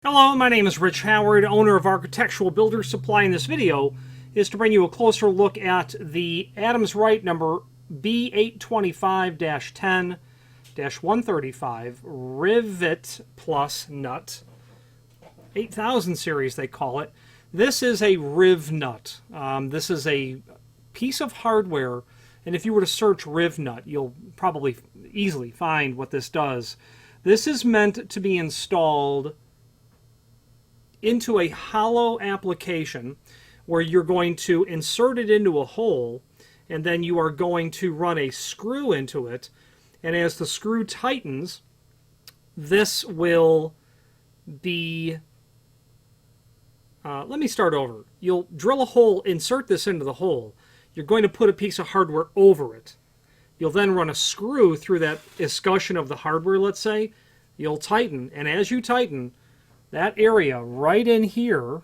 Hello, my name is Rich Howard, owner of Architectural Builder Supply. And this video is to bring you a closer look at the Adams Rite number B825-10-135 Rivet Plus nut. 8000 series they call it. This is a Riv nut. This is a piece of hardware, and if you were to search Riv nut, you'll probably easily find what this does. This is meant to be installed into a hollow application where you're going to insert it into a hole, and then you are going to run a screw into it, and as the screw tightens, this will be let me start over. You'll drill a hole, insert this into the hole. You're going to put a piece of hardware over it. You'll then run a screw through that escutcheon of the hardware, let's say. You'll tighten, and as you tighten, that area right in here,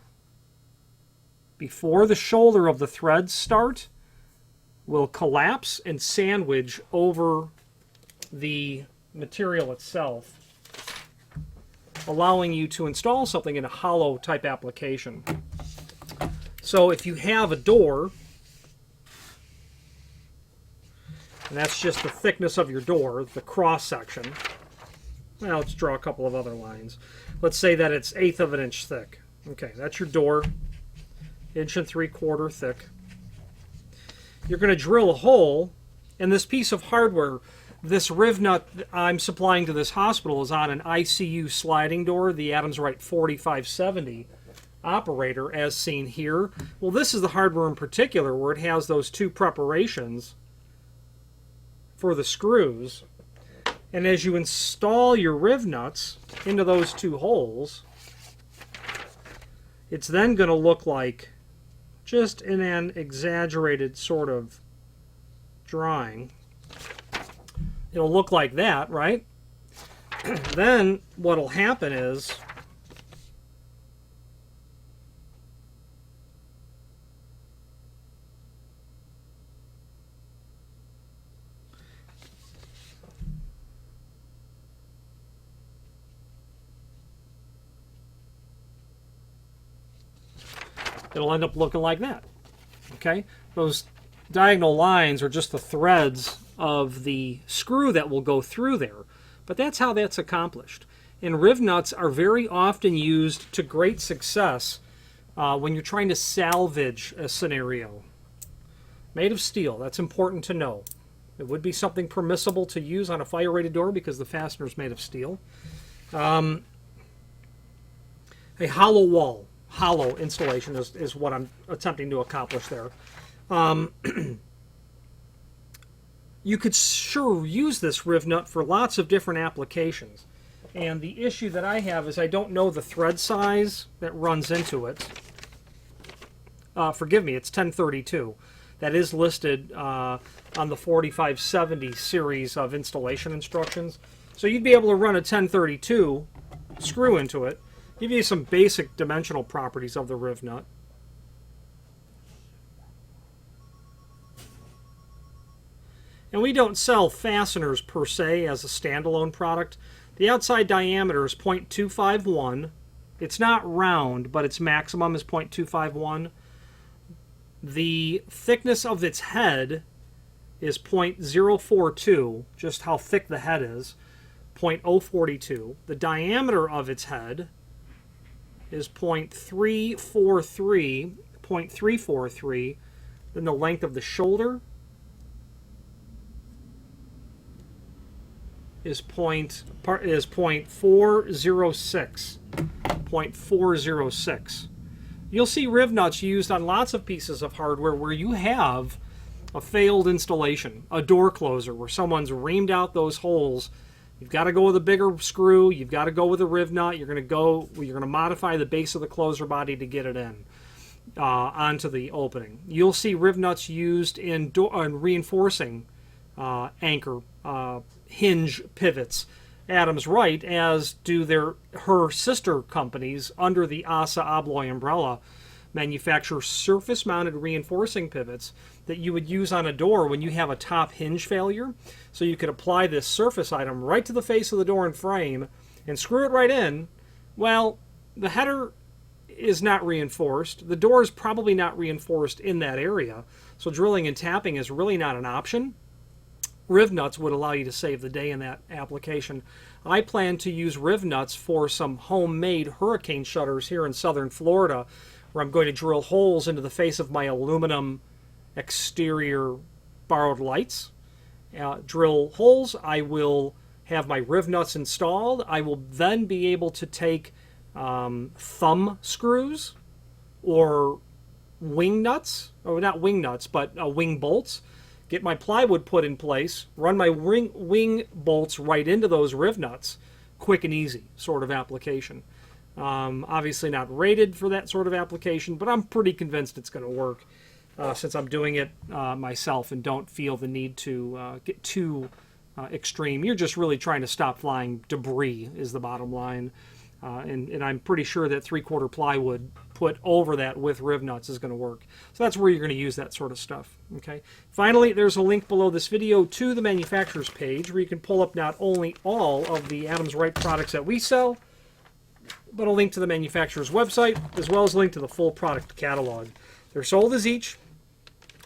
before the shoulder of the threads start, will collapse and sandwich over the material itself, allowing you to install something in a hollow type application. So if you have a door, and that's just the thickness of your door, the cross section. Well, let's draw a couple of other lines. Let's say that it's 1/8 of an inch thick. Okay, that's your door, 1 3/4 thick. You're going to drill a hole, and this piece of hardware, this Riv nut I'm supplying to this hospital, is on an ICU sliding door, the Adams Rite 4570 operator, as seen here. Well, this is the hardware in particular where it has those two preparations for the screws. And as you install your Riv nuts into those two holes, it's then going to look like, just in an exaggerated sort of drawing, it'll look like that, right? Then what'll happen is it'll end up looking like that. Okay? Those diagonal lines are just the threads of the screw that will go through there. But that's how that's accomplished. And Riv nuts are very often used to great success when you're trying to salvage a scenario. Made of steel, that's important to know. It would be something permissible to use on a fire-rated door because the fastener is made of steel. A hollow wall. Hollow installation is what I'm attempting to accomplish there. You could sure use this Riv nut for lots of different applications. And the issue that I have is I don't know the thread size that runs into it. Forgive me, it's 1032. That is listed on the 4570 series of installation instructions. So you'd be able to run a 1032 screw into it. Give you some basic dimensional properties of the Riv nut. And we don't sell fasteners per se as a standalone product. The outside diameter is 0.251. It's not round, but its maximum is 0.251. The thickness of its head is 0.042, just how thick the head is, 0.042. The diameter of its head is 0.343. Then the length of the shoulder is 0.406. You'll see Riv nuts used on lots of pieces of hardware where you have a failed installation, a door closer where someone's reamed out those holes. You've got to go with a bigger screw. You've got to go with a Riv nut. You're going to modify the base of the closer body to get it in onto the opening. You'll see Riv nuts used in reinforcing anchor hinge pivots. Adams Rite, as do her sister companies under the ASA Abloy umbrella, manufacture surface-mounted reinforcing pivots that you would use on a door when you have a top hinge failure. So you could apply this surface item right to the face of the door and frame and screw it right in. Well, the header is not reinforced. The door is probably not reinforced in that area, so drilling and tapping is really not an option. Riv nuts would allow you to save the day in that application. I plan to use riv nuts for some homemade hurricane shutters here in southern Florida, where I'm going to drill holes into the face of my aluminum exterior borrowed lights. Drill holes. I will have my riv nuts installed. I will then be able to take thumb screws or wing nuts, or not wing nuts, but wing bolts. Get my plywood put in place, run my wing bolts right into those riv nuts. Quick and easy sort of application. Obviously not rated for that sort of application, but I'm pretty convinced it's going to work since I'm doing it myself and don't feel the need to get too extreme. You're just really trying to stop flying debris is the bottom line. And I'm pretty sure that 3/4 plywood put over that with riv nuts is going to work. So that's where you're going to use that sort of stuff. Okay. Finally, there's a link below this video to the manufacturer's page where you can pull up not only all of the Adams Rite products that we sell, but a link to the manufacturer's website, as well as a link to the full product catalog. They're sold as each.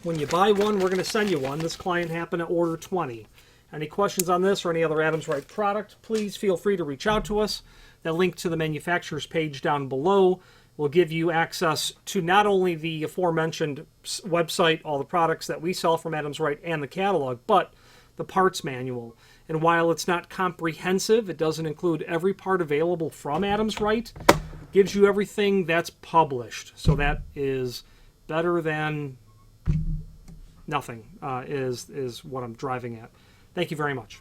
When you buy one, we're going to send you one. This client happened to order 20. Any questions on this or any other Adams Rite product, please feel free to reach out to us. That link to the manufacturer's page down below will give you access to not only the aforementioned website, all the products that we sell from Adams Rite and the catalog, but the parts manual. And while it's not comprehensive, it doesn't include every part available from Adams Rite. It gives you everything that's published. So that is better than nothing, is what I'm driving at. Thank you very much.